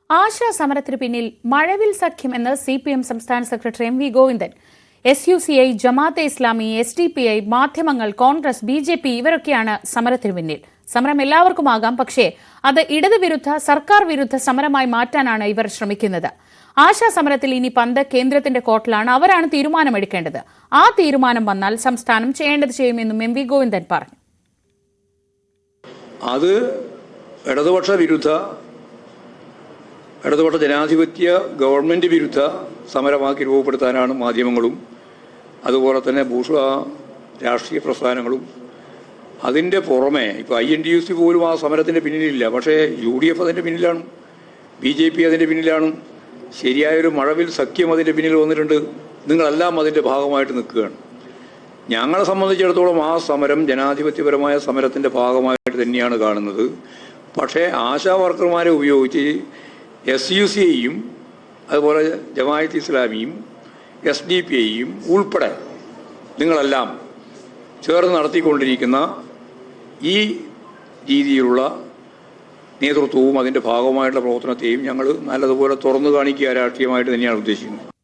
ആശാ സമരത്തിന് പിന്നിൽ മഴവിൽ സഖ്യം എന്ന് CPM സംസ്ഥാന secretary MV Govindan. SUCI, Jamaat-e Islami, SDPI, മാധ്യമങ്ങൾ, കോൺഗ്രസ്, BJP ഇവരൊക്കെയാണ് സമരത്തിന് പിന്നിൽ. സമരം എല്ലാവർക്കുമാകാം, പക്ഷേ അത് ഇടതുവിരുദ്ധ, സർക്കാർ വിരുദ്ധ സമരമായി മാറ്റാനാണ് ഇവർ ശ്രമിക്കുന്നത്. ആശാ സമരത്തിൽ ഇനി പന്ത് കേന്ദ്രത്തിന്റെ കോർട്ടിലാണ്. അവരാണ് തീരുമാനമെടുക്കേണ്ടത്. ആ തീരുമാനം വന്നാൽ സംസ്ഥാനം ചെയ്യേണ്ടത് ചെയ്യുമെന്നും MV ഗോവിന്ദൻ പറഞ്ഞു. അത് ഇടതുപക്ഷ ജനാധിപത്യ ഗവൺമെന്റ് വിരുദ്ധ സമരമാക്കി രൂപപ്പെടുത്താനാണ് മാധ്യമങ്ങളും അതുപോലെ തന്നെ ബൂർഷ്വാ രാഷ്ട്രീയ പ്രസ്ഥാനങ്ങളും. അതിൻ്റെ പുറമെ ഇപ്പോൾ INTUC പോലും ആ സമരത്തിൻ്റെ പിന്നിലില്ല, പക്ഷേ UDF അതിൻ്റെ പിന്നിലാണ്, BJP അതിൻ്റെ പിന്നിലാണ്, ശരിയായൊരു മഴവിൽ സഖ്യം അതിൻ്റെ പിന്നിൽ വന്നിട്ടുണ്ട്. നിങ്ങളെല്ലാം അതിൻ്റെ ഭാഗമായിട്ട് നിൽക്കുകയാണ്. ഞങ്ങളെ സംബന്ധിച്ചിടത്തോളം ആ സമരം ജനാധിപത്യപരമായ സമരത്തിൻ്റെ ഭാഗമായിട്ട് തന്നെയാണ് കാണുന്നത്. പക്ഷേ ആശാ വർക്കർമാരെ ഉപയോഗിച്ച് SUCIയും അതുപോലെ ജമാഅത്തെ ഇസ്ലാമിയും SDPIയും ഉൾപ്പെടെ നിങ്ങളെല്ലാം ചേർന്ന് നടത്തിക്കൊണ്ടിരിക്കുന്ന ഈ രീതിയിലുള്ള നേതൃത്വവും അതിൻ്റെ ഭാഗമായിട്ടുള്ള പ്രവർത്തനത്തെയും ഞങ്ങൾ നല്ലതുപോലെ തുറന്നു കാണിക്കുക രാഷ്ട്രീയമായിട്ട് തന്നെയാണ് ഉദ്ദേശിക്കുന്നത്.